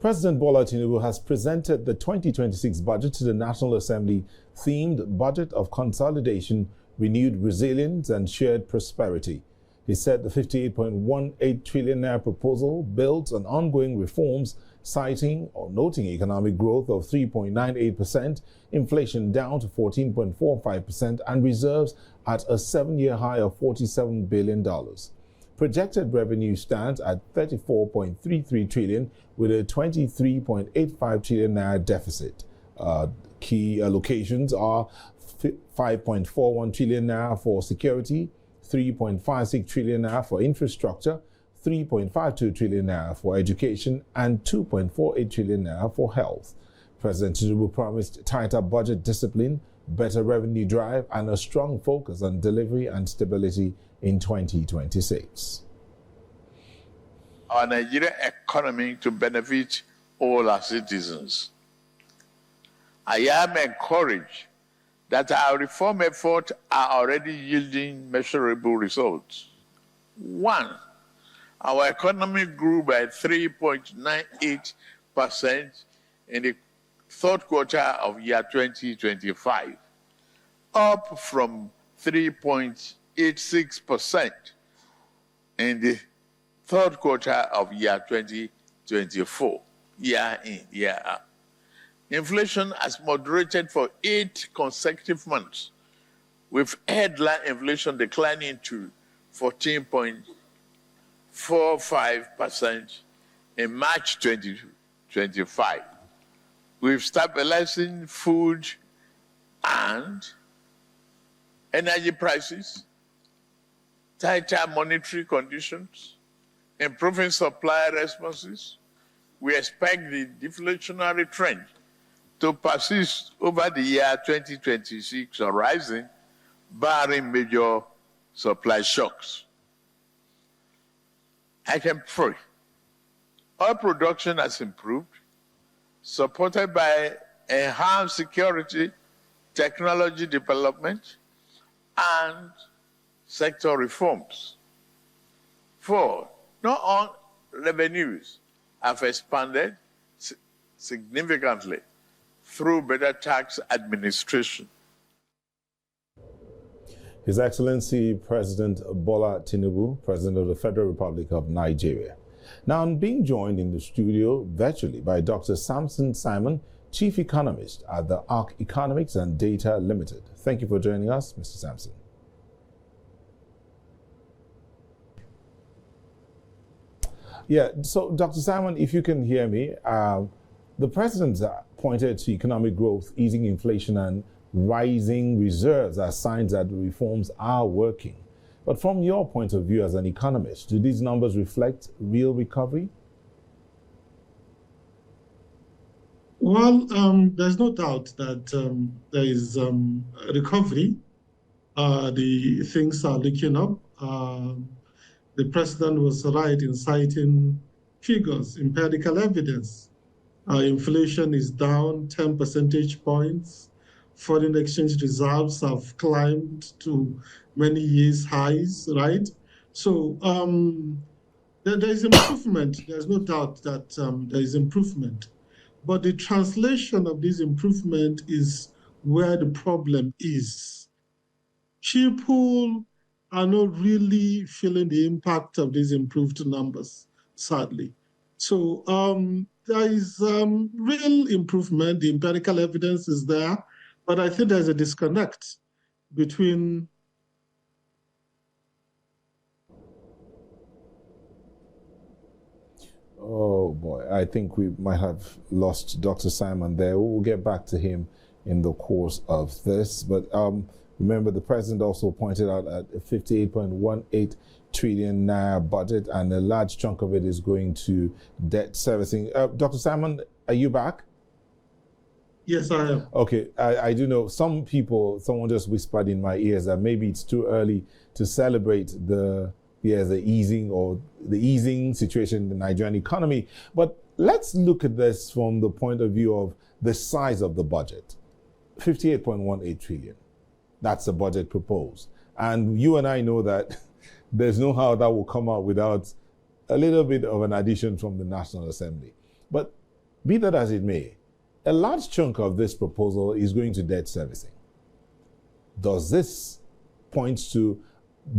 President Bola Tinubu has presented the 2026 budget to the National Assembly themed Budget of Consolidation, Renewed Resilience and Shared Prosperity. He said the 58.18 trillion naira proposal builds on ongoing reforms, citing or noting economic growth of 3.98%, inflation down to 14.45%, and reserves at a 7-year high of $47 billion. Projected revenue stands at 34.33 trillion with a 23.85 trillion naira deficit. Key allocations are 5.41 trillion naira for security, 3.56 trillion naira for infrastructure, 3.52 trillion naira for education, and 2.48 trillion naira for health. President Tinubu promised tighter budget discipline, better revenue drive, and a strong focus on delivery and stability in 2026. Our Nigerian economy to benefit all our citizens. I am encouraged that our reform efforts are already yielding measurable results. 1. Our economy grew by 3.98% in the third quarter of year 2025, up from 3.86% in the third quarter of year 2024, year in, year out. Inflation has moderated for 8 consecutive months, with headline inflation declining to 14.45% in March 2025, with stabilizing food and energy prices, tighter monetary conditions, improving supply responses. We expect the deflationary trend to persist over the year 2026 horizon, barring major supply shocks. Item 3. Oil production has improved, supported by enhanced security, technology development, and sector reforms. 4. Non-oil revenues have expanded significantly through better tax administration. His Excellency President Bola Tinubu, President of the Federal Republic of Nigeria. Now, I'm being joined in the studio virtually by Dr. Samson Simon, Chief Economist at the ARC Economics and Data Limited. Thank you for joining us, Mr. Samson. Yeah, so Dr. Simon, if you can hear me, the President pointed to economic growth, easing inflation, and rising reserves as signs that the reforms are working. But from your point of view as an economist, do these numbers reflect real recovery? Well, there's no doubt that there is recovery. The things are looking up. The President was right in citing figures, empirical evidence. Inflation is down 10 percentage points. Foreign exchange reserves have climbed to many years' highs, right? So there is improvement. There's no doubt that there is improvement. But the translation of this improvement is where the problem is. People are not really feeling the impact of these improved numbers, sadly. So there is real improvement. The empirical evidence is there, but I think there's a disconnect between Oh boy, I think we might have lost Dr. Simon there. We'll get back to him in the course of this. But remember, the President also pointed out at a 58.18 trillion naira budget, and a large chunk of it is going to debt servicing. Dr. Simon, are you back? Yes, I am. Okay, I do know some people, someone just whispered in my ears that maybe it's too early to celebrate the easing situation in the Nigerian economy. But let's look at this from the point of view of the size of the budget. 58.18 trillion. That's the budget proposed. And you and I know that there's no how that will come out without a little bit of an addition from the National Assembly. But Be that as it may, a large chunk of this proposal is going to debt servicing. Does this point to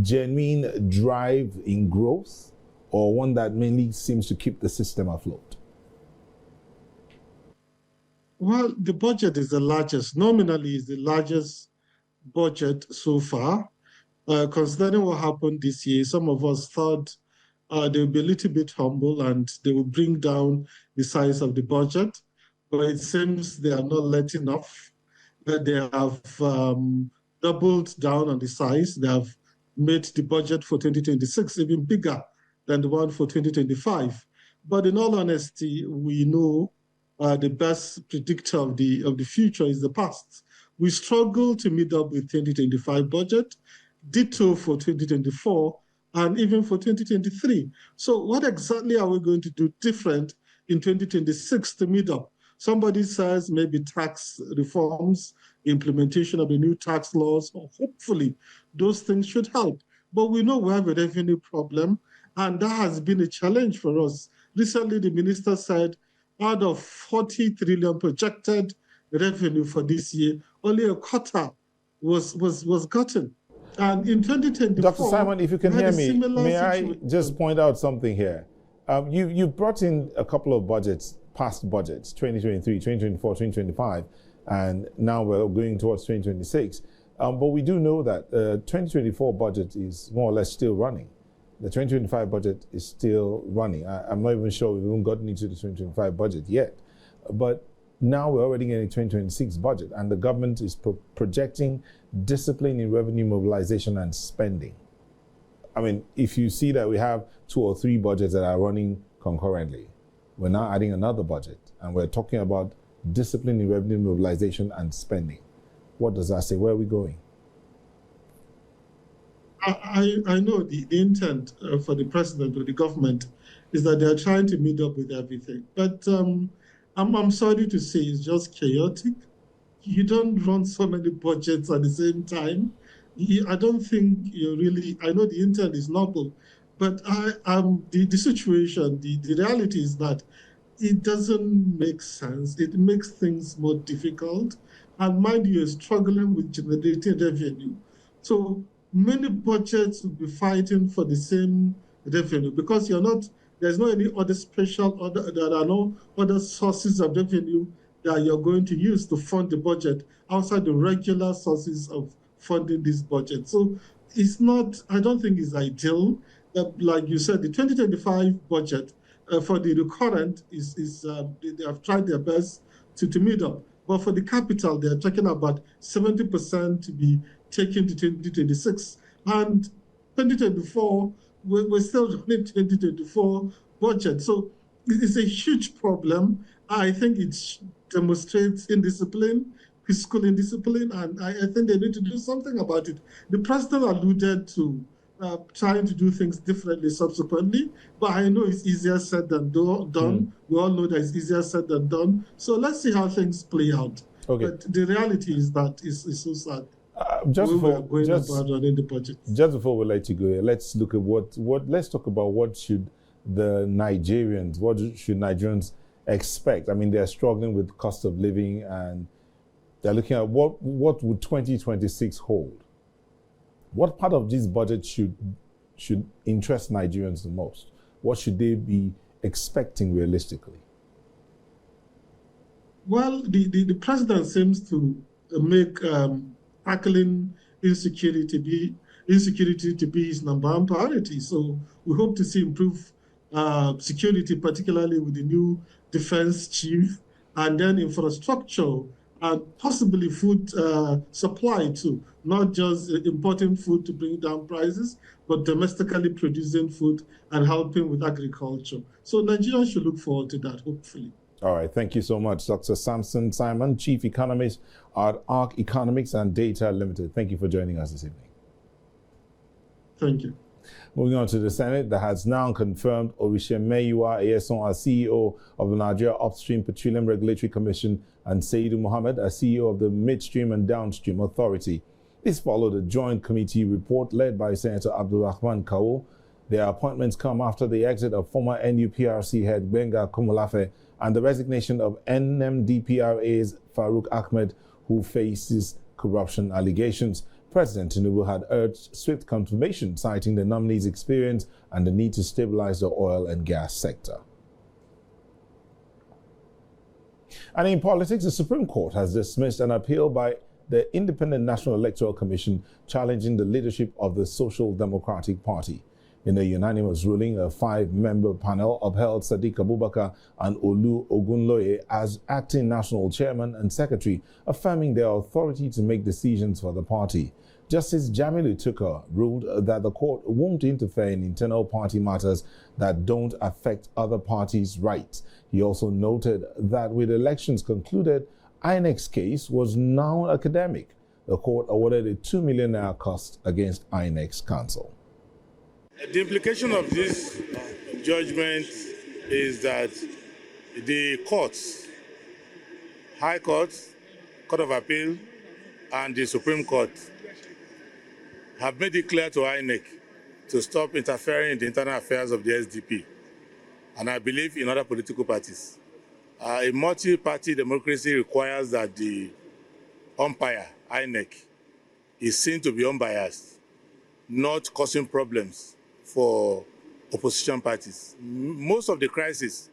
genuine drive in growth, or one that mainly seems to keep the system afloat? Well, the budget is the largest, nominally is the largest budget so far. Considering what happened this year, some of us thought they would be a little bit humble and they will bring down the size of the budget, but it seems they are not letting off. That they have doubled down on the size. They have made the budget for 2026 even bigger than the one for 2025. But in all honesty, we know the best predictor of the future is the past. We struggle to meet up with 2025 budget, ditto for 2024, and even for 2023. So what exactly are we going to do different in 2026 to meet up? Somebody says maybe tax reforms, implementation of the new tax laws, or hopefully those things should help. But we know we have a revenue problem, and that has been a challenge for us. Recently, the minister said out of 40 trillion projected revenue for this year, only a quarter was gotten. And in 2024, Dr. Simon, if you can hear me, may situation. I just point out something here? You brought in a couple of budgets, past budgets, 2023, 2024, 2025, and now we're going towards 2026. But we do know that the 2024 budget is more or less still running. The 2025 budget is still running. I'm not even sure we've even gotten into the 2025 budget yet. But now we're already getting a 2026 budget, and the government is projecting discipline in revenue mobilization and spending. I mean, if you see that we have 2 or 3 budgets that are running concurrently, we're now adding another budget, and we're talking about discipline in revenue mobilization and spending. What does that say? Where are we going? I know the intent for the president or the government is that they're trying to meet up with everything. But I'm sorry to say it's just chaotic. You don't run so many budgets at the same time. I don't think you really, I know the intent is noble, but the situation, the reality is that it doesn't make sense. It makes things more difficult. And mind you, you're struggling with generating revenue. So many budgets will be fighting for the same revenue because there's no any other there are no other sources of revenue that you're going to use to fund the budget outside the regular sources of funding this budget. So it's not, I don't think it's ideal. Like you said, the 2025 budget for the recurrent they have tried their best to meet up. But for the capital, they're talking about 70% to be taken to 2026. And 2024, we're still running 2024 budget. So it's a huge problem. I think it demonstrates indiscipline, fiscal indiscipline, and I think they need to do something about it. The president alluded to trying to do things differently subsequently, but I know it's easier said than done. We all know that it's easier said than done. So let's see how things play out. Okay. But the reality is that it's so sad. Just before we let you go, let's look at let's talk about what should Nigerians expect. I mean, they're struggling with cost of living, and they're looking at what would 2026 hold. What part of this budget should interest Nigerians the most? What should they be expecting realistically? Well, the president seems to make tackling insecurity to be his number one priority. So we hope to see improved security, particularly with the new defense chief, and then infrastructure and possibly food supply too, not just importing food to bring down prices, but domestically producing food and helping with agriculture. So Nigerians should look forward to that, hopefully. All right, thank you so much, Dr. Samson Simon, Chief Economist at ARC Economics and Data Limited. Thank you for joining us this evening. Thank you. Moving on to the Senate, that has now confirmed Orishemeyiwa Eyeson as CEO of the Nigeria Upstream Petroleum Regulatory Commission and Seidu Mohammed as CEO of the Midstream and Downstream Authority. This followed a joint committee report led by Senator Abdulrahman Kawo Their appointments come after the exit of former NUPRC head Benga Komolafe and the resignation of NMDPRA's Farouk Ahmed, who faces corruption allegations. President Tinubu had urged swift confirmation, citing the nominees' experience and the need to stabilize the oil and gas sector. And in politics, the Supreme Court has dismissed an appeal by the Independent National Electoral Commission challenging the leadership of the Social Democratic Party. In a unanimous ruling, a 5-member panel upheld Sadiq Abubakar and Olu Ogunloye as acting national chairman and secretary, affirming their authority to make decisions for the party. Justice Jamilu Tukur ruled that the court won't interfere in internal party matters that don't affect other parties' rights. He also noted that with elections concluded, INEC's case was now academic. The court awarded a 2 million naira cost against INEC's counsel. The implication of this judgment is that the courts, High Court, Court of Appeal, and the Supreme Court have made it clear to INEC to stop interfering in the internal affairs of the SDP, and I believe in other political parties. A multi-party democracy requires that the umpire, INEC, is seen to be unbiased, not causing problems for opposition parties. Most of the crises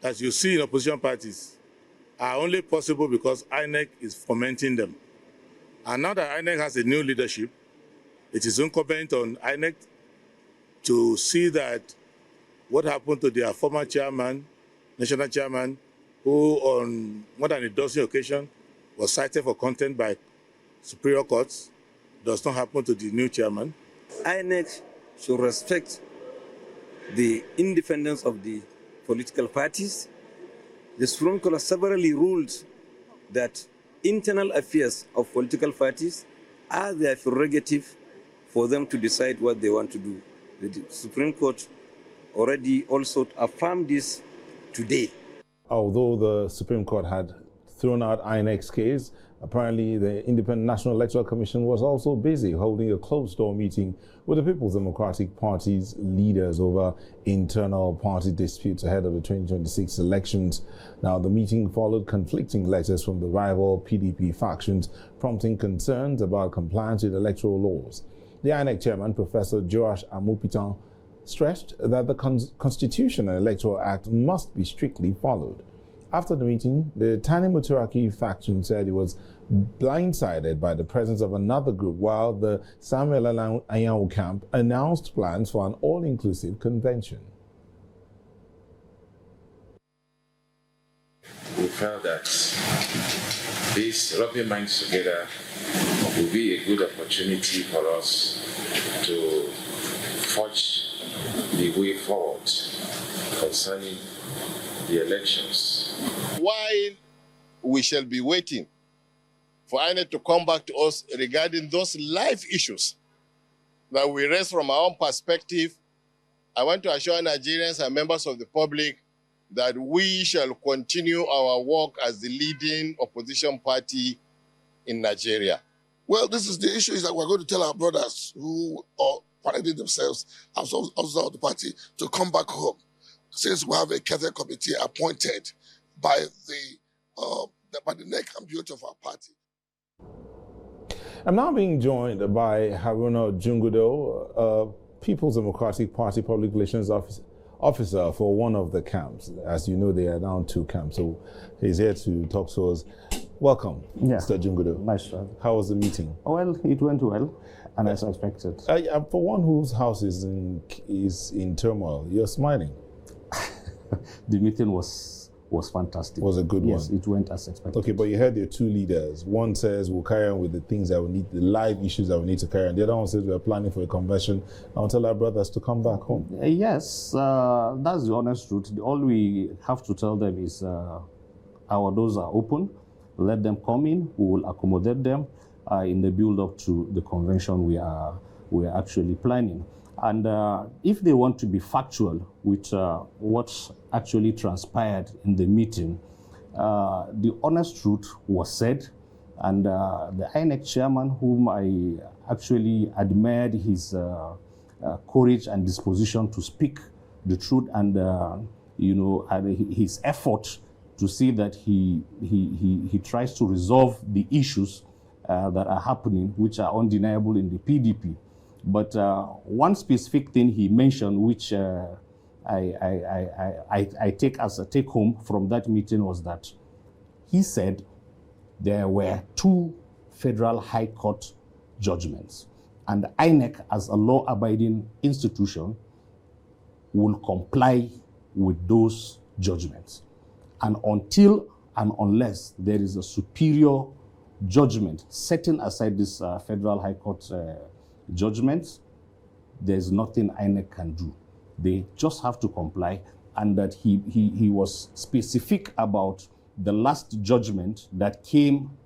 that you see in opposition parties are only possible because INEC is fomenting them. And now that INEC has a new leadership, it is incumbent on INEC to see that what happened to their former chairman, national chairman, who on more than a dozen occasions was cited for contempt by superior courts, does not happen to the new chairman. INEC should respect the independence of the political parties. The Supreme Court has severally ruled that internal affairs of political parties are their prerogative for them to decide what they want to do. The Supreme Court already also affirmed this today. Although the Supreme Court had thrown out INEC's case, apparently the Independent National Electoral Commission was also busy holding a closed-door meeting with the People's Democratic Party's leaders over internal party disputes ahead of the 2026 elections. Now, the meeting followed conflicting letters from the rival PDP factions, prompting concerns about compliance with electoral laws. The INEC chairman, Professor Joash Amupitan, stressed that the Constitution and Electoral Act must be strictly followed. After the meeting, the Tani Mutaraki faction said it was blindsided by the presence of another group, while the Samuel Anyanwu camp announced plans for an all-inclusive convention. We felt that this rubbing minds together will be a good opportunity for us to forge the way forward concerning the elections. While we shall be waiting for INEC to come back to us regarding those live issues that we raise from our own perspective, I want to assure Nigerians and members of the public that we shall continue our work as the leading opposition party in Nigeria. Well, this is the issue, is that we're going to tell our brothers who are parading themselves as outside of the party to come back home, since we have a cabinet committee appointed by the neck and beauty of our party. I'm now being joined by Haruna Jungudo, People's Democratic Party Public Relations Officer for one of the camps. As you know, there are now 2 camps, so he's here to talk to us. Welcome, Mr. Jungudo. Nice to have you. How was the meeting? Well, it went well, and as expected. For one whose house is in turmoil, you're smiling. The meeting was fantastic. Was a good one. Yes, it went as expected. Okay, but you heard your 2 leaders. One says we'll carry on with the things that we need, the live issues that we need to carry on. The other one says we're planning for a convention. I'll tell our brothers to come back home. Yes, that's the honest truth. All we have to tell them is our doors are open. Let them come in. We will accommodate them in the build-up to the convention we are actually planning. And if they want to be factual with what actually transpired in the meeting, the honest truth was said, and the INEC chairman, whom I actually admired his courage and disposition to speak the truth, and and his effort to see that he tries to resolve the issues that are happening, which are undeniable in the PDP. But one specific thing he mentioned, which I take as a take home from that meeting, was that he said there were 2 federal high court judgments, and the INEC, as a law-abiding institution, will comply with those judgments. And until and unless there is a superior judgment setting aside this federal high court judgments, there's nothing INEC can do. They just have to comply. And that he was specific about the last judgment that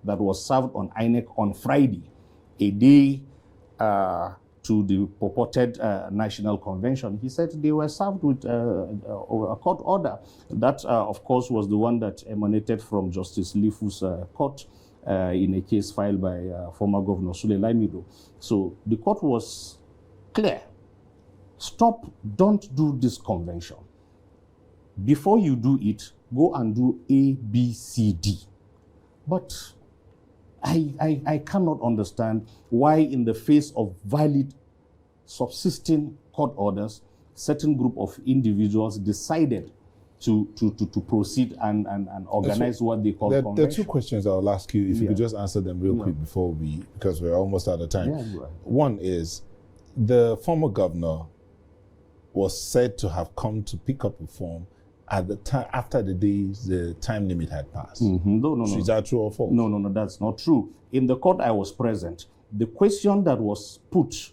was served on INEC on Friday, a day to the purported national convention. He said they were served with a court order. That, of course, was the one that emanated from Justice Lifu's court in a case filed by former Governor Sule Lamido. So the court was clear. Stop, don't do this convention. Before you do it, go and do A, B, C, D. But I cannot understand why, in the face of valid subsisting court orders, certain group of individuals decided to proceed and organize what they call convention. There are 2 questions I'll ask you, if you could just answer them real quick because we're almost out of time. One is, the former governor was said to have come to pick up a form at the time after the time limit had passed. No. Is that true or false? No, that's not true. In the court I was present. The question that was put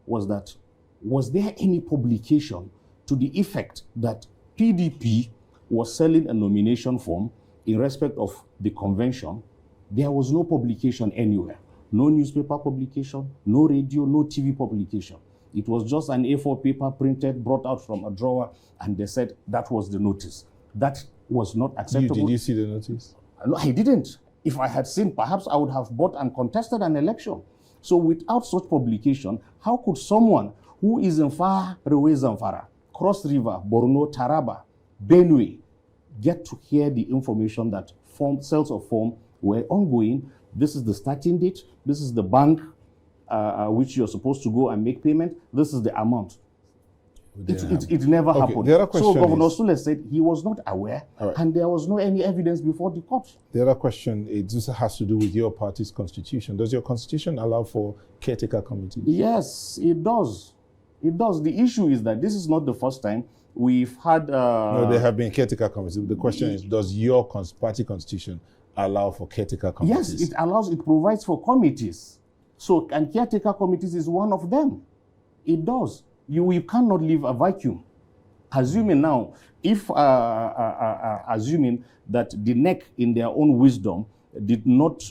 was that, was there any publication to the effect that PDP was selling a nomination form in respect of the convention? There was no publication anywhere. No newspaper publication, no radio, no TV publication. It was just an A4 paper printed, brought out from a drawer, and they said that was the notice. That was not acceptable. Did you see the notice? No, I didn't. If I had seen, perhaps I would have bought and contested an election. So without such publication, how could someone who is in far away Zamfara, Cross River, Borno, Taraba, Benue, get to hear the information that sales of form were ongoing? This is the starting date. This is the bank which you're supposed to go and make payment. This is the amount. It never happened. The other question so Governor Sule said he was not aware, and there was no any evidence before the court. The other question, it just has to do with your party's constitution. Does your constitution allow for caretaker committees? Yes, it does. It does. The issue is that this is not the first time we've had... no, there have been caretaker committees. The question is, does your party constitution allow for caretaker committees? Yes, it provides for committees. So, and caretaker committees is one of them. It does. You cannot leave a vacuum. Assuming now, assuming that the NEC in their own wisdom did not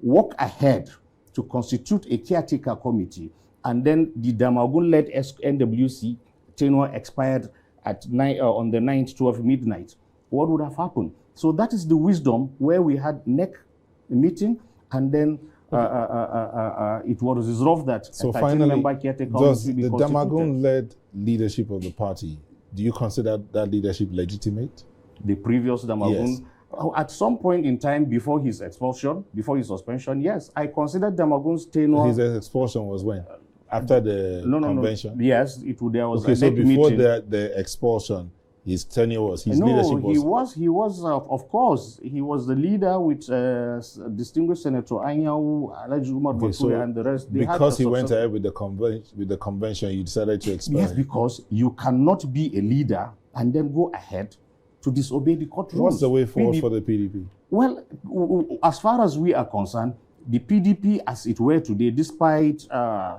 walk ahead to constitute a caretaker committee, and then the Damagun-led NWC tenure expired at on the 9th, 12 midnight, what would have happened? So that is the wisdom where we had NEC meeting, and then it was resolved that so finally, does the Damagun-led leadership of the party, do you consider that leadership legitimate? The previous Damagun? Yes. At some point in time before his expulsion, before his suspension, yes, I considered Damagun's tenure. His expulsion was when? After the convention? No. Yes, there was okay, a so before meeting. the expulsion, his tenure was, his leadership was... he was, of course, he was the leader with distinguished Senator Anyanwu, Alhaji Umar Bature, and the rest. Because he went ahead with the convention, you decided to expel Yes, him. because you cannot be a leader and then go ahead to disobey the court rules. What's the way forward for the PDP? Well, as far as we are concerned, the PDP, as it were today, despite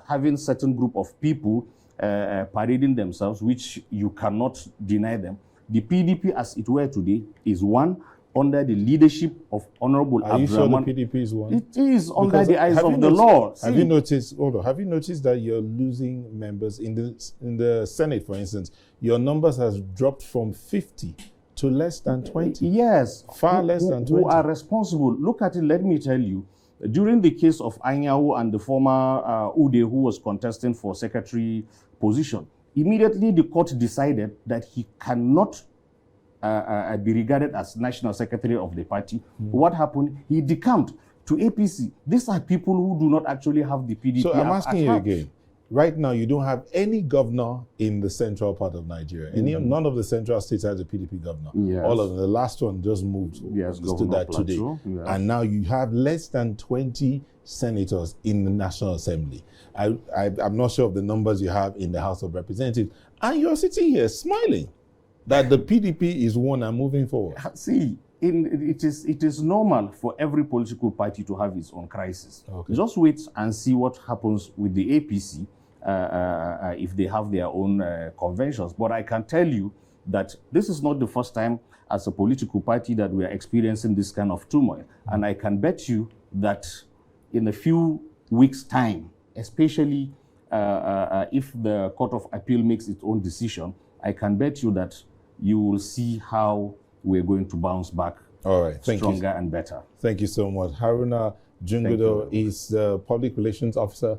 having certain group of people parading themselves, which you cannot deny them, the PDP, as it were today, is one under the leadership of Honorable Are you sure Abdurrahman. the PDP is one? It is under the eyes of the law. Have you noticed? Have you noticed that you're losing members in the Senate, for instance? Your numbers has dropped from 50 to less than 20. Yes, far less than 20. Who are responsible? Look at it. Let me tell you. During the case of Anyawu and the former Ude, who was contesting for secretary position, immediately the court decided that he cannot be regarded as national secretary of the party. What happened? He decamped to APC. These are people who do not actually have the PDP. So I'm asking you again. Right now, you don't have any governor in the central part of Nigeria. None of the central states has a PDP governor. Yes. All of them. The last one just moved. Yes, to that today. Yes. And now you have less than 20 senators in the National Assembly. I'm not sure of the numbers you have in the House of Representatives. And you're sitting here smiling that the PDP is one and moving forward. See, it is normal for every political party to have its own crisis. Okay. Just wait and see what happens with the APC if they have their own conventions. But I can tell you that this is not the first time as a political party that we are experiencing this kind of turmoil. And I can bet you that in a few weeks' time, especially if the Court of Appeal makes its own decision, I can bet you that you will see how we're going to bounce back stronger and better. Thank you so much. Haruna Jungudo is the public relations officer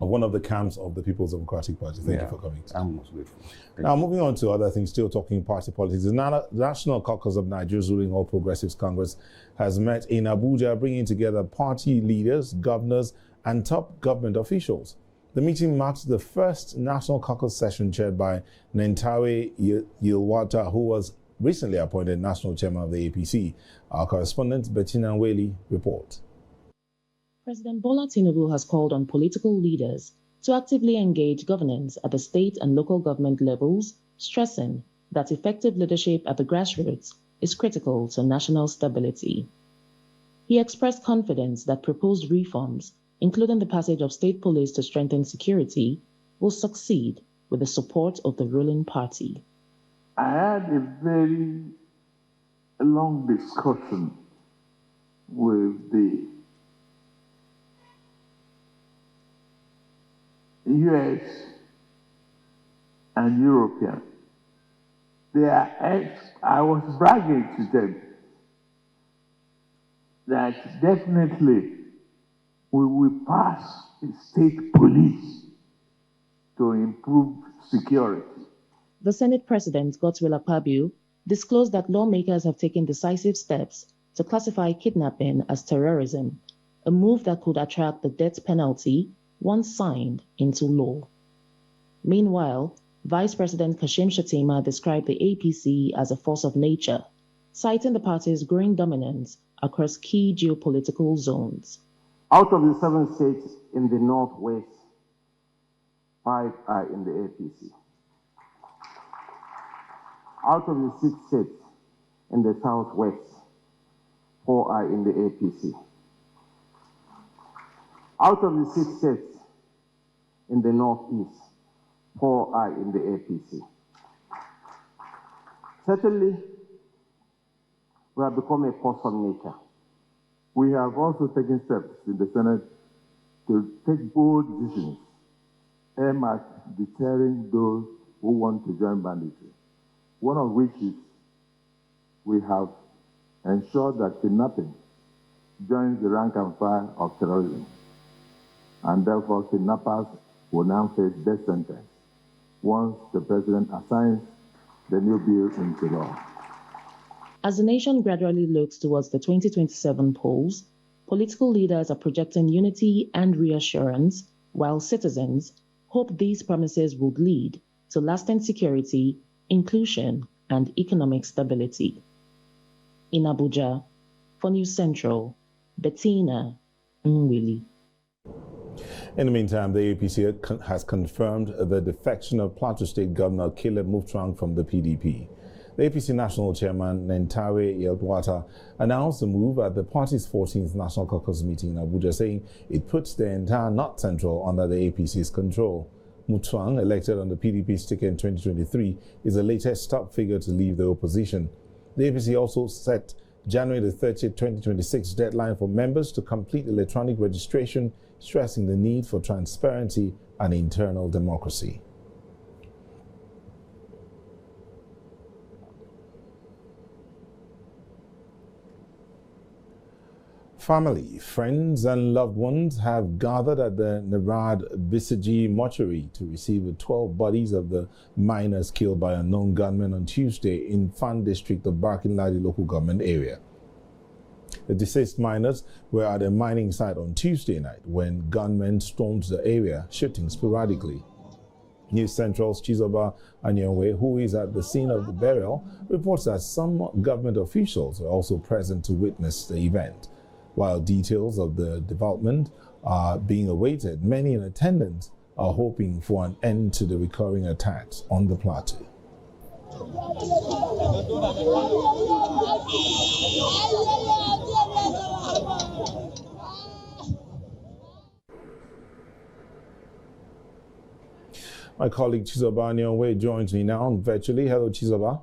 of one of the camps of the People's Democratic Party. Thank you for coming. I'm most grateful. Now, moving on to other things, still talking party politics. The National Caucus of Nigeria's ruling All Progressives Congress has met in Abuja, bringing together party leaders, governors, and top government officials. The meeting marks the first National Caucus session chaired by Nentawe Yilwata, who was recently appointed National Chairman of the APC. Our correspondent, Bettina Nweli, reports. President Bola Tinubu has called on political leaders to actively engage governance at the state and local government levels, stressing that effective leadership at the grassroots is critical to national stability. He expressed confidence that proposed reforms, including the passage of state police to strengthen security, will succeed with the support of the ruling party. I had a very long discussion with the US and European. I was bragging to them that definitely we will pass a state police to improve security. The Senate President, Godswill Akpabio, disclosed that lawmakers have taken decisive steps to classify kidnapping as terrorism, a move that could attract the death penalty once signed into law. Meanwhile, Vice President Kashim Shettima described the APC as a force of nature, citing the party's growing dominance across key geopolitical zones. Out of the 7 states in the Northwest, 5 are in the APC. Out of the 6 states in the Southwest, 4 are in the APC. Out of the 6 states in the Northeast, 4 are in the APC. Certainly, we have become a force of nature. We have also taken steps in the Senate to take bold decisions aimed at deterring those who want to join banditry. One of which is we have ensured that kidnapping joins the rank and file of terrorism, and therefore kidnappers will now face death sentence once the president assigns the new bill into law. As the nation gradually looks towards the 2027 polls, political leaders are projecting unity and reassurance, while citizens hope these promises would lead to lasting security, inclusion, and economic stability. In Abuja, for News Central, Bettina Nweli. In the meantime, the APC has confirmed the defection of Plateau State Governor Caleb Mutfwang from the PDP. The APC National Chairman Nentawe Yilwata announced the move at the party's 14th National Caucus meeting in Abuja, saying it puts the entire North Central under the APC's control. Mutfwang, elected on the PDP's ticket in 2023, is the latest top figure to leave the opposition. The APC also set January the 30th, 2026 deadline for members to complete electronic registration, stressing the need for transparency and internal democracy. Family, friends and loved ones have gathered at the Narad Bisiji mortuary to receive the 12 bodies of the miners killed by unknown gunmen on Tuesday in Fan district of Barkin Ladi local government area. The deceased miners were at a mining site on Tuesday night when gunmen stormed the area, shooting sporadically. News Central's Chizoba Anyonwe, who is at the scene of the burial, reports that some government officials were also present to witness the event. While details of the development are being awaited, many in attendance are hoping for an end to the recurring attacks on the plateau. My colleague Chizoba Anyonwe joins me now virtually. Hello, Chizoba.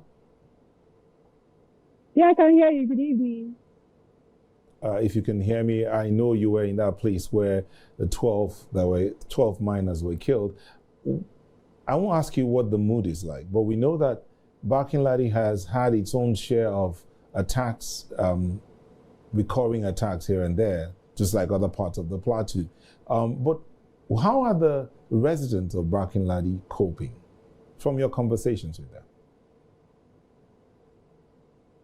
Yeah, I can hear you. Good evening. If you can hear me, I know you were in that place where the 12 miners were killed. I won't ask you what the mood is like, but we know that Barkin Ladi has had its own share of attacks, recurring attacks here and there, just like other parts of the plateau. But how are the residents of Barkin Ladi coping from your conversations with them?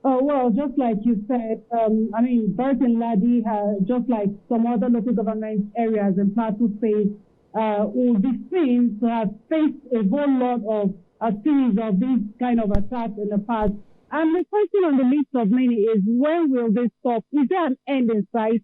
Oh, well, just like you said, Barkin Ladi, just like some other local government areas in Plateau State, will be seen to have faced a whole lot of a series of these kind of attacks in the past. And the question on the lips of many is, when will this stop? Is there an end in sight?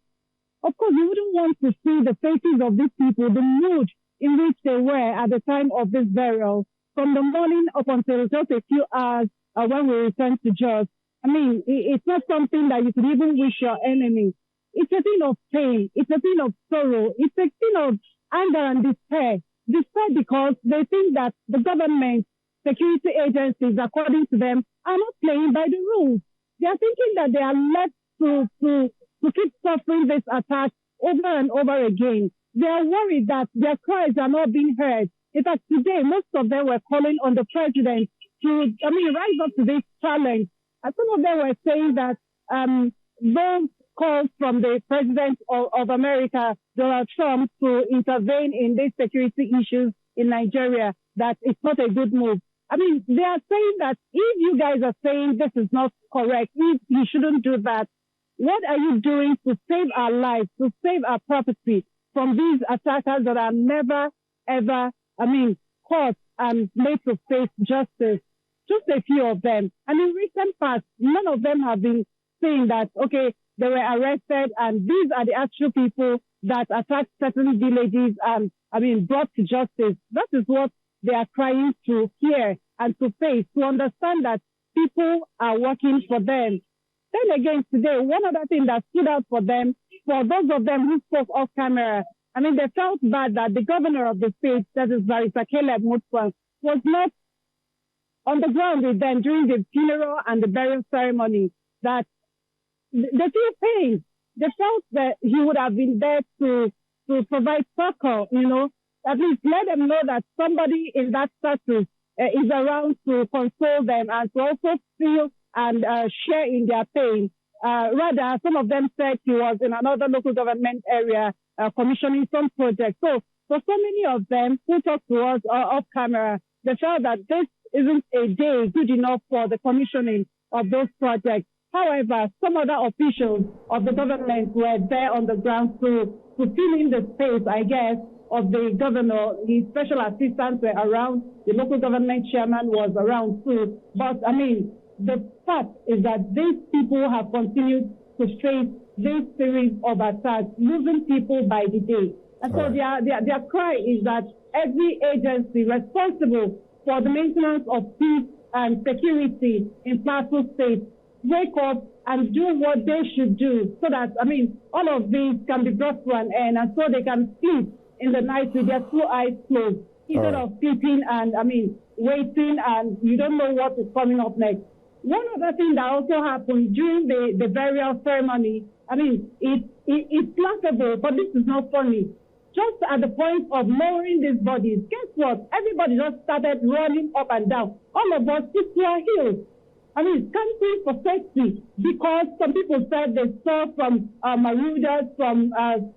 Of course, you wouldn't want to see the faces of these people, the mood in which they were at the time of this burial, from the morning up until just a few hours when we returned to Jos. It's not something that you could even wish your enemy. It's a thing of pain. It's a thing of sorrow. It's a thing of anger and despair. Despair because they think that the government, security agencies, according to them, are not playing by the rules. They are thinking that they are left to keep suffering this attack over and over again. They are worried that their cries are not being heard. In fact, today, most of them were calling on the president to, rise up to this challenge. And some of them were saying that those calls from the president of America, Donald Trump, to intervene in these security issues in Nigeria, that it's not a good move. They are saying that if you guys are saying this is not correct, if you shouldn't do that, what are you doing to save our lives, to save our property from these attackers that are never, ever, caught and made to face justice? Just a few of them. And in recent past, none of them have been saying that, okay, they were arrested and these are the actual people that attacked certain villages and, brought to justice. That is what they are trying to hear and to face, to understand that people are working for them. Then again, today, one other thing that stood out for them, for those of them who spoke off camera, they felt bad that the governor of the state, that is Mutfwang, was not on the ground with them during the funeral and the burial ceremony, that they feel pain. They felt that he would have been there to provide succor, at least let them know that somebody in that status is around to console them and to also feel and share in their pain. Rather, some of them said he was in another local government area commissioning some projects. So for so many of them who talked to us off camera, they felt that this isn't a day good enough for the commissioning of those projects. However, some other officials of the government were there on the ground to fill in the space, I guess, of the governor. His special assistants were around. The local government chairman was around too. But, the fact is that these people have continued to face this series of attacks, losing people by the day. And so their cry is that every agency responsible for the maintenance of peace and security in Plateau State wake up and do what they should do so that, all of these can be brought to an end and so they can sleep in the night with their two eyes closed instead of sleeping and, waiting and you don't know what is coming up next. One other thing that also happened during the burial ceremony, it's laughable, but this is not funny. Just at the point of lowering these bodies, guess what? Everybody just started running up and down. All of us took to our heels. scampering for safety, because some people said they saw from marauders, from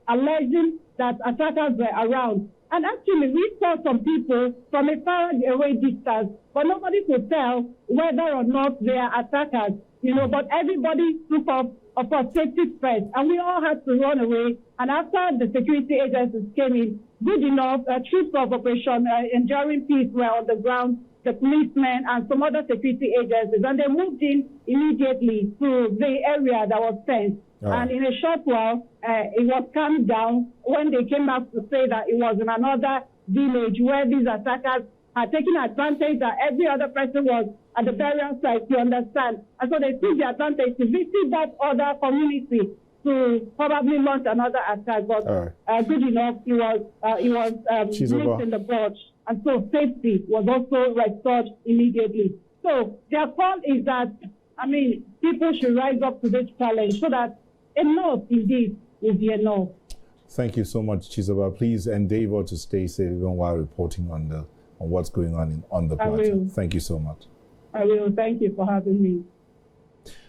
alleging that attackers were around. And actually, we saw some people from a far away distance, but nobody could tell whether or not they are attackers, but everybody took up for safety first, and we all had to run away. And after the security agencies came in, good enough, troops of Operation Enduring Peace were on the ground, the policemen and some other security agencies, and they moved in immediately to the area that was fenced. And in a short while, it was calmed down when they came back to say that it was in another village where these attackers had taken advantage that every other person was at the burial site, you understand. And so they took the advantage to visit that other community to probably launch another attack. But good enough, it was nipped in the bud. And so safety was also restored immediately. So their call is that, people should rise up to this challenge so that enough indeed will be enough. Thank you so much, Chizoba. Please endeavor to stay safe even while reporting on what's going on the Plateau. Thank you so much. I will. Thank you for having me.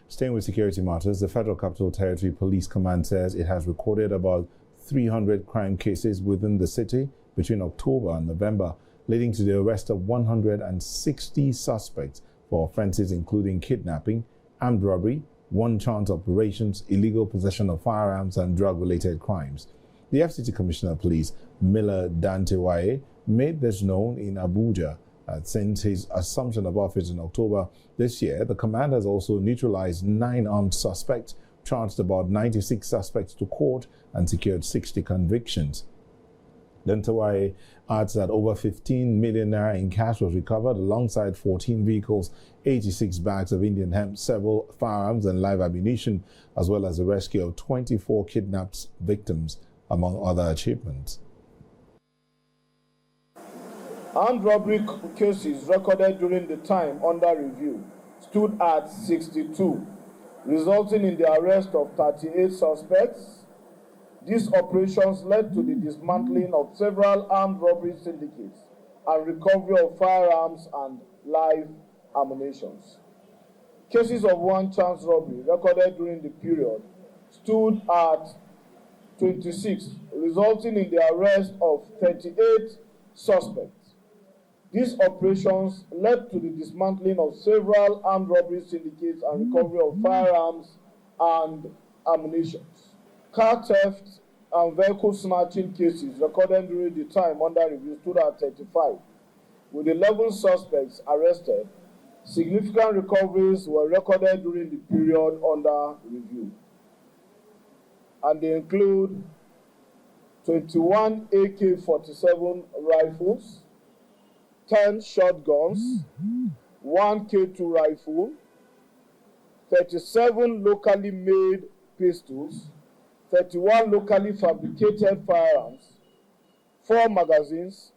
Staying with security matters, the Federal Capital Territory Police Command says it has recorded about 300 crime cases within the city between October and November, leading to the arrest of 160 suspects for offences including kidnapping, armed robbery, one-chance operations, illegal possession of firearms, and drug-related crimes. The FCT Commissioner of Police, Miller Dantewaye, made this known in Abuja. Since his assumption of office in October this year, the command has also neutralized 9 armed suspects, charged about 96 suspects to court, and secured 60 convictions. Dantewaye adds that over 15 million naira in cash was recovered alongside 14 vehicles, 86 bags of Indian hemp, several firearms and live ammunition, as well as the rescue of 24 kidnapped victims, among other achievements. Armed robbery cases recorded during the time under review stood at 62, resulting in the arrest of 38 suspects. These operations led to the dismantling of several armed robbery syndicates and recovery of firearms and live ammunition. Cases of one-chance robbery recorded during the period stood at 26, resulting in the arrest of 38 suspects. These operations led to the dismantling of several armed robbery syndicates and recovery of firearms and ammunition. Car theft and vehicle snatching cases recorded during the time under review stood at 35, with 11 suspects arrested. Significant recoveries were recorded during the period under review, and they include 21 AK-47 rifles, 10 shotguns, 1 K2 rifle, 37 locally made pistols, 31 locally fabricated firearms, 4 magazines,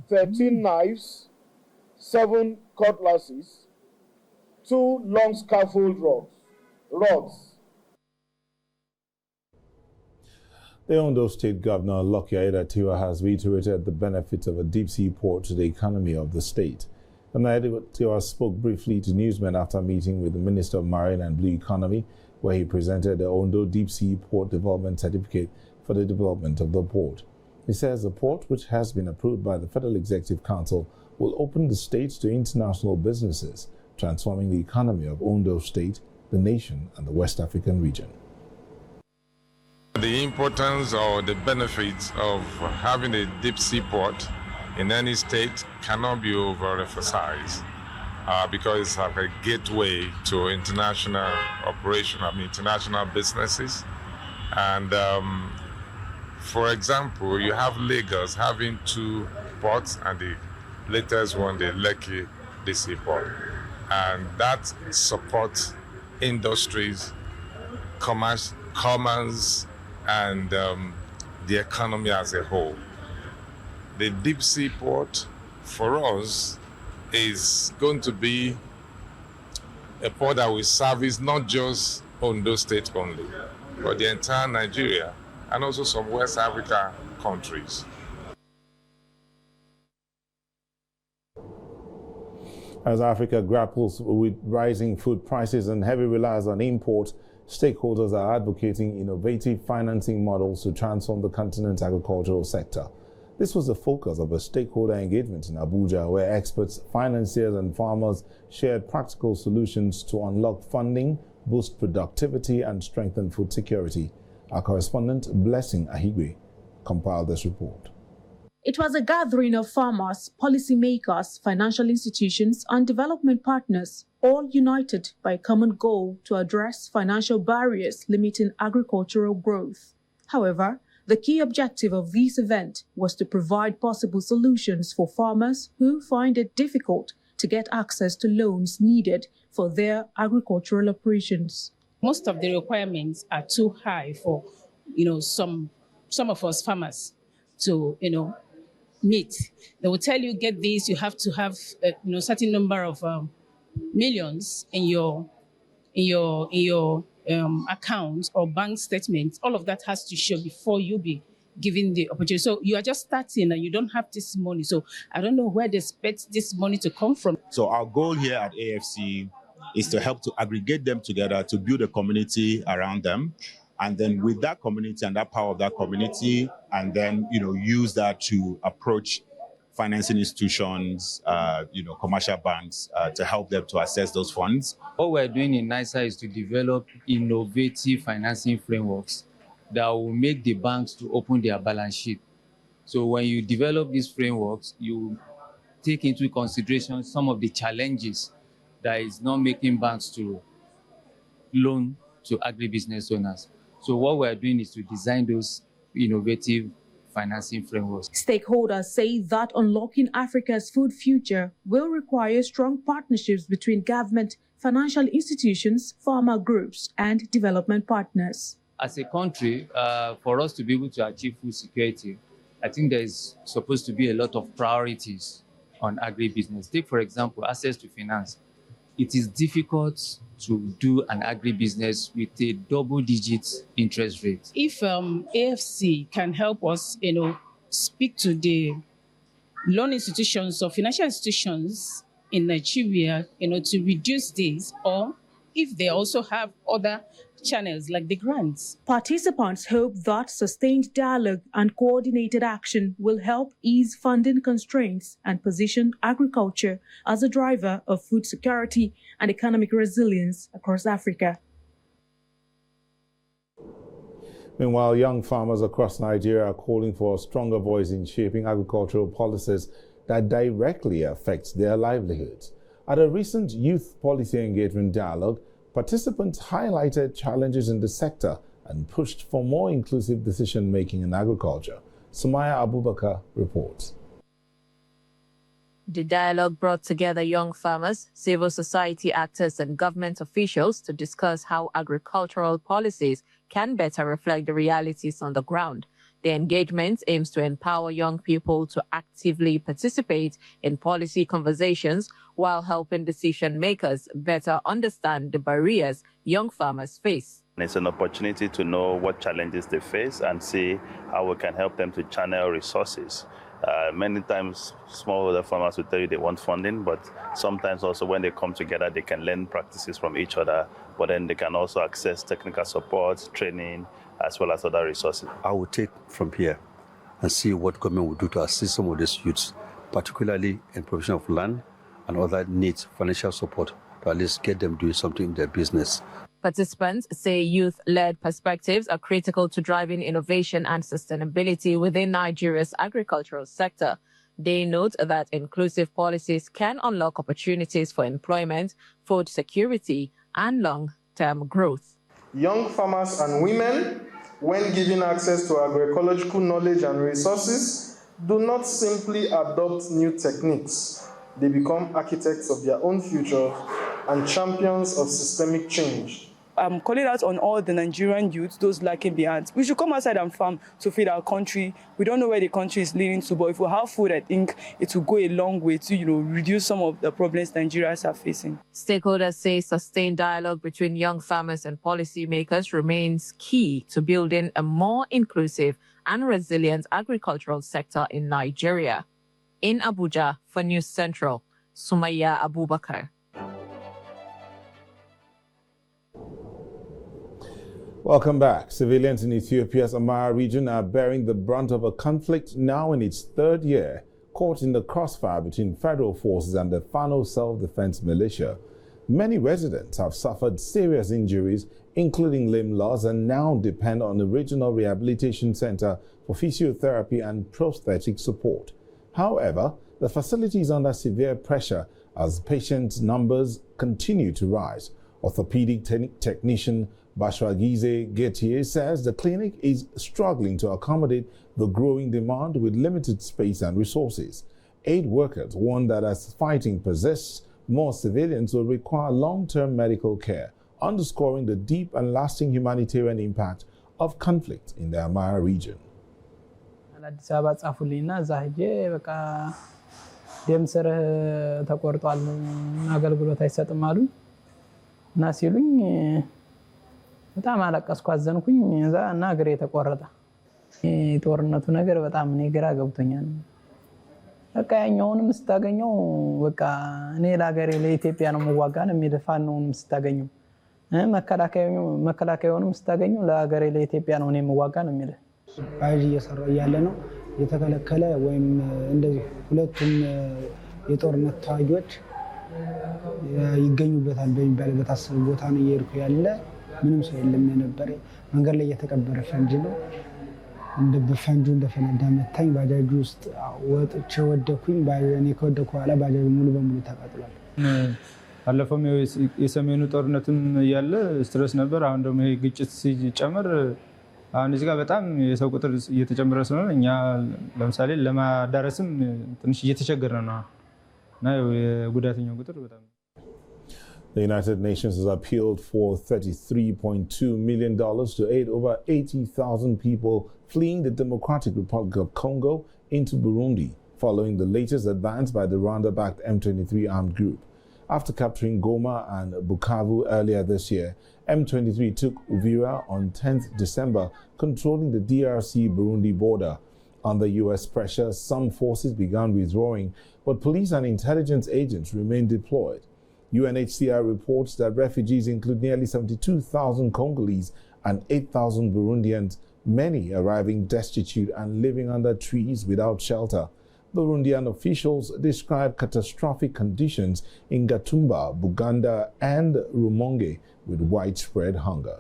13 knives, 7 cutlasses, 2 long scaffold rods. The Ondo State Governor, Lucky Aiyedatiwa, has reiterated the benefits of a deep-sea port to the economy of the state. Governor Aiyedatiwa spoke briefly to newsmen after meeting with the Minister of Marine and Blue Economy, where he presented the Ondo Deep-Sea Port Development Certificate for the development of the port. He says the port, which has been approved by the Federal Executive Council, will open the state to international businesses, transforming the economy of Ondo State, the nation, and the West African region. The importance or the benefits of having a deep sea port in any state cannot be overemphasized because it's like a gateway to international operation, international businesses. And for example, you have Lagos having 2 ports, and the latest one, the Lekki deep sea port. And that supports industries, commerce, and the economy as a whole. The deep sea port for us is going to be a port that will service not just Ondo State only, but the entire Nigeria and also some West Africa countries. As Africa grapples with rising food prices and heavy reliance on import, stakeholders are advocating innovative financing models to transform the continent's agricultural sector. This was the focus of a stakeholder engagement in Abuja, where experts, financiers and farmers shared practical solutions to unlock funding, boost productivity and strengthen food security. Our correspondent, Blessing Ahigwe, compiled this report. It was a gathering of farmers, policymakers, financial institutions, and development partners, all united by a common goal to address financial barriers limiting agricultural growth. However, the key objective of this event was to provide possible solutions for farmers who find it difficult to get access to loans needed for their agricultural operations. Most of the requirements are too high for, some of us farmers to, meet. They will tell you, get this, you have to have certain number of millions in your account or bank statements. All of that has to show before you be given the opportunity. So you are just starting and you don't have this money. So I don't know where they expect this money to come from. So our goal here at AFC is to help to aggregate them together, to build a community around them. And then with that community and that power of that community, and then, use that to approach financing institutions, commercial banks to help them to access those funds. What we're doing in NISA is to develop innovative financing frameworks that will make the banks to open their balance sheet. So when you develop these frameworks, you take into consideration some of the challenges that is not making banks to loan to agribusiness owners. So what we're doing is to design those innovative financing frameworks. Stakeholders say that unlocking Africa's food future will require strong partnerships between government, financial institutions, farmer groups, and development partners. As a country, for us to be able to achieve food security, I think there is supposed to be a lot of priorities on agribusiness. Take, for example, access to finance. It is difficult to do an agribusiness with a double-digit interest rate. If AFC can help us, speak to the loan institutions or financial institutions in Nigeria, to reduce this, or if they also have other channels like the grants. Participants hope that sustained dialogue and coordinated action will help ease funding constraints and position agriculture as a driver of food security and economic resilience across Africa. Meanwhile, young farmers across Nigeria are calling for a stronger voice in shaping agricultural policies that directly affect their livelihoods. At a recent youth policy engagement dialogue, participants highlighted challenges in the sector and pushed for more inclusive decision-making in agriculture. Sumaya Abubakar reports. The dialogue brought together young farmers, civil society actors, and government officials to discuss how agricultural policies can better reflect the realities on the ground. The engagement aims to empower young people to actively participate in policy conversations while helping decision makers better understand the barriers young farmers face. It's an opportunity to know what challenges they face and see how we can help them to channel resources. Many times, smallholder farmers will tell you they want funding, but sometimes also when they come together, they can learn practices from each other, but then they can also access technical support, training, as well as other resources. I will take from here and see what government will do to assist some of these youths, particularly in provision of land and other needs, financial support, to at least get them doing something in their business. Participants say youth-led perspectives are critical to driving innovation and sustainability within Nigeria's agricultural sector. They note that inclusive policies can unlock opportunities for employment, food security, and long-term growth. Young farmers and women, when given access to agroecological knowledge and resources, do not simply adopt new techniques. They become architects of their own future and champions of systemic change. I'm calling out on all the Nigerian youths, those lacking behind. We should come outside and farm to feed our country. We don't know where the country is leading to, but if we have food, I think it will go a long way to, reduce some of the problems Nigerians are facing. Stakeholders say sustained dialogue between young farmers and policymakers remains key to building a more inclusive and resilient agricultural sector in Nigeria. In Abuja, for News Central, Sumaya Abubakar. Welcome back. Civilians in Ethiopia's Amhara region are bearing the brunt of a conflict now in its third year, caught in the crossfire between federal forces and the Fano self-defense militia. Many residents have suffered serious injuries, including limb loss, and now depend on the regional rehabilitation center for physiotherapy and prosthetic support. However, the facility is under severe pressure as patient numbers continue to rise. Orthopedic technician Bashwagize Getier says the clinic is struggling to accommodate the growing demand with limited space and resources. Aid workers warn that as fighting persists, more civilians will require long-term medical care, underscoring the deep and lasting humanitarian impact of conflict in the Amhara region. በጣም አለቀስኩ አዘንኩኝ እዛ እና እግሬ ተቆረጠ ጦርነቱ ነገር በጣም እኔ ግራ ገብቶኛል በቃ ያኛውንም ስታገኘው በቃ እኔ ለሀገሬ ለኢትዮጵያ ነው መዋጋን የሚደፋነውን ስታገኘው መከላከያውንም ስታገኘው ለሀገሬ ለኢትዮጵያ ነው እኔ መዋጋን የሚል ባጅ እየሰራው ያለ ነው የተከለከለ ወይም እንደዚህ ሁለቱም የጦርነት ተዋጊዎች ይገኙበታል በሚባልበት አስብ ቦታ ነው እየሄድኩ ያለ ምንም ሰው የለም ነበር መንገድ ላይ የተቀበረ ፈንጅ ነው እንደ በፈንጁ እንደፈነዳ መታኝ ባጃጁ ውስጥ ወጥቼ ወደኩኝ ባጃኔ ከወደኩ በኋላ ባጃጁ ሙሉ በሙሉ ተቃጥሏል አለፈም የሰሜኑ ጦርነትም ያለ ስትረስ ነበር አሁን ደግሞ ይሄ ግጭት ሲጨመር አሁን እዚህ ጋር በጣም የሰው ቁጥር እየተጨመረ ስለሆነ እኛ ለምሳሌ ለማዳረስም ትንሽ እየተቸገረ ነው እና የጉዳተኛው ቁጥር በጣም The United Nations has appealed for $33.2 million to aid over 80,000 people fleeing the Democratic Republic of Congo into Burundi, following the latest advance by the Rwanda-backed M23 armed group. After capturing Goma and Bukavu earlier this year, M23 took Uvira on 10th December, controlling the DRC-Burundi border. Under U.S. pressure, some forces began withdrawing, but police and intelligence agents remain deployed. UNHCR reports that refugees include nearly 72,000 Congolese and 8,000 Burundians, many arriving destitute and living under trees without shelter. Burundian officials describe catastrophic conditions in Gatumba, Buganda, and Rumonge with widespread hunger.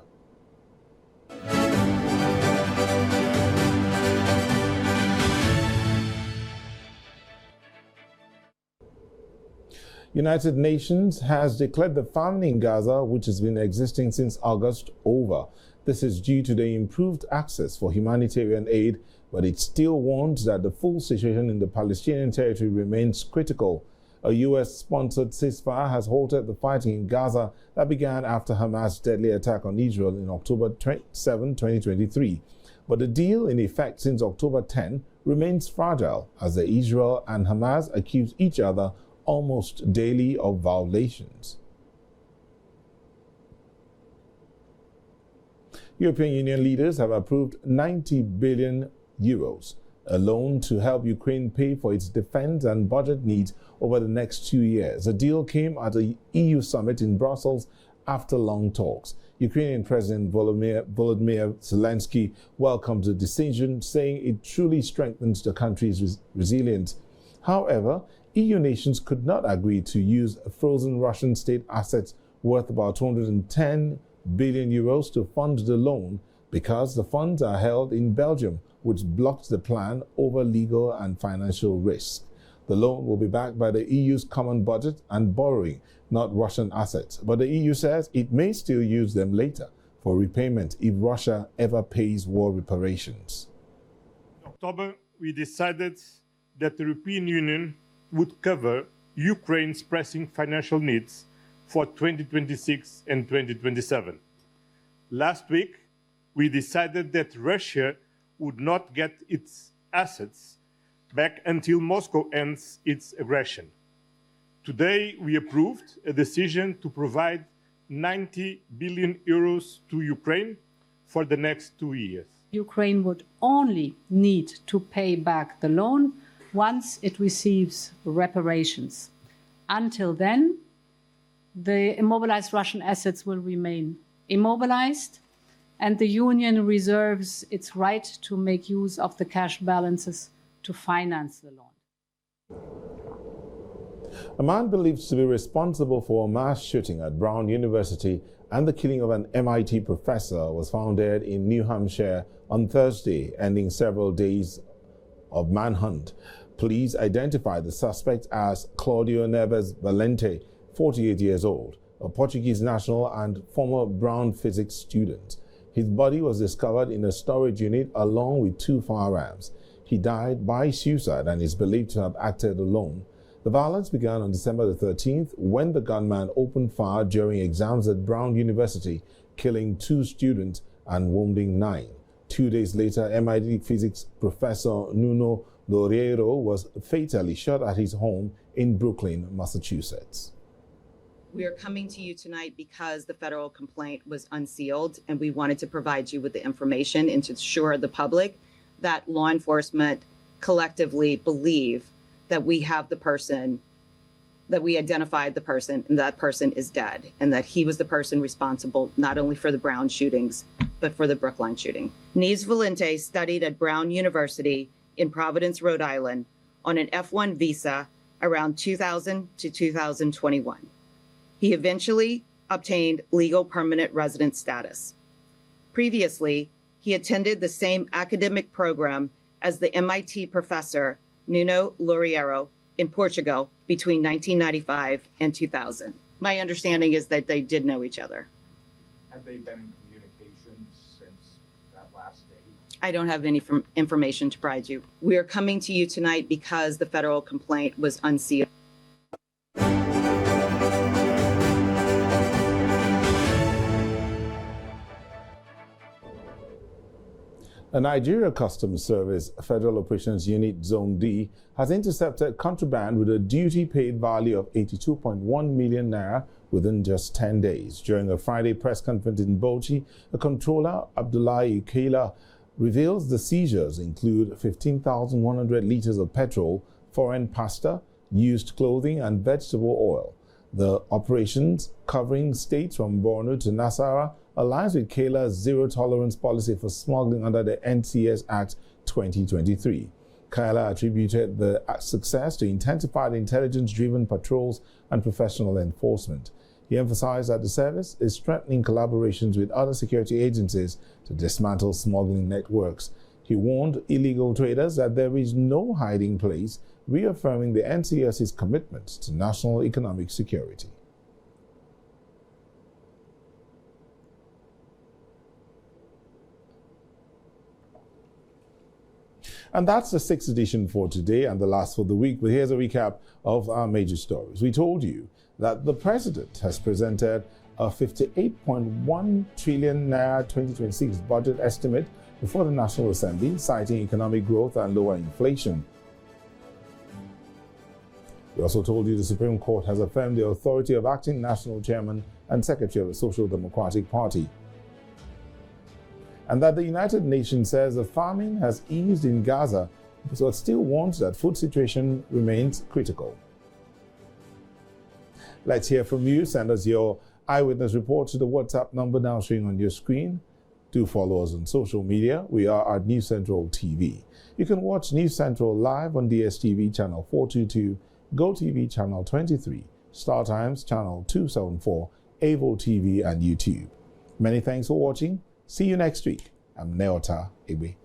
United Nations has declared the famine in Gaza, which has been existing since August, over. This is due to the improved access for humanitarian aid, but it still warns that the full situation in the Palestinian territory remains critical. A U.S.-sponsored ceasefire has halted the fighting in Gaza that began after Hamas' deadly attack on Israel in October 7, 2023. But the deal in effect since October 10 remains fragile as the Israel and Hamas accuse each other almost daily of violations. European Union leaders have approved 90 billion euros, a loan to help Ukraine pay for its defense and budget needs over the next 2 years. The deal came at an EU summit in Brussels after long talks. Ukrainian President Volodymyr Zelensky welcomed the decision, saying it truly strengthens the country's resilience. However, EU nations could not agree to use frozen Russian state assets worth about 210 billion euros to fund the loan because the funds are held in Belgium, which blocks the plan over legal and financial risk. The loan will be backed by the EU's common budget and borrowing, not Russian assets. But the EU says it may still use them later for repayment if Russia ever pays war reparations. In October, we decided that the European Union would cover Ukraine's pressing financial needs for 2026 and 2027. Last week, we decided that Russia would not get its assets back until Moscow ends its aggression. Today, we approved a decision to provide 90 billion euros to Ukraine for the next 2 years. Ukraine would only need to pay back the loan once it receives reparations. Until then, the immobilized Russian assets will remain immobilized, and the Union reserves its right to make use of the cash balances to finance the loan. A man believed to be responsible for a mass shooting at Brown University and the killing of an MIT professor was found dead in New Hampshire on Thursday, ending several days of manhunt. Police identified the suspect as Claudio Neves Valente, 48 years old, a Portuguese national and former Brown physics student. His body was discovered in a storage unit along with 2 firearms. He died by suicide and is believed to have acted alone. The violence began on December the 13th when the gunman opened fire during exams at Brown University, killing 2 students and wounding 9. 2 days later, MIT physics professor Nuno Loureiro was fatally shot at his home in Brooklyn, Massachusetts. We are coming to you tonight because the federal complaint was unsealed, and we wanted to provide you with the information and to assure the public that law enforcement collectively believe that we have the person, that we identified the person, and that person is dead, and that he was the person responsible not only for the Brown shootings, but for the Brookline shooting. Neves Valente studied at Brown University in Providence, Rhode Island on an F1 visa around 2000 to 2021. He eventually obtained legal permanent resident status. Previously, he attended the same academic program as the MIT professor Nuno Loureiro in Portugal between 1995 and 2000. My understanding is that they did know each other. Have they been in communication since that last date? I don't have any information to provide you. We are coming to you tonight because the federal complaint was unsealed. A Nigeria Customs Service Federal Operations Unit Zone D has intercepted contraband with a duty-paid value of 82.1 million naira within just 10 days. During a Friday press conference in Bauchi, a controller, Abdullahi Kaila, reveals the seizures include 15,100 liters of petrol, foreign pasta, used clothing, and vegetable oil. The operations, covering states from Borno to Nasarawa, aligns with Kaila's zero-tolerance policy for smuggling under the NCS Act 2023. Kaila attributed the success to intensified intelligence-driven patrols and professional enforcement. He emphasized that the service is strengthening collaborations with other security agencies to dismantle smuggling networks. He warned illegal traders that there is no hiding place, reaffirming the NCS's commitment to national economic security. And that's the 6th edition for today and the last for the week. But here's a recap of our major stories. We told you that the president has presented a 58.1 trillion naira 2026 budget estimate before the National Assembly, citing economic growth and lower inflation. We also told you the Supreme Court has affirmed the authority of acting national chairman and secretary of the Social Democratic Party. And that the United Nations says the famine has eased in Gaza, but still warns that food situation remains critical. Let's hear from you. Send us your eyewitness report to the WhatsApp number now showing on your screen. Do follow us on social media. We are at News Central TV. You can watch News Central live on DSTV channel 422, GoTV channel 23, Star Times channel 274, Avo TV, and YouTube. Many thanks for watching. See you next week. I'm Neota Igbe.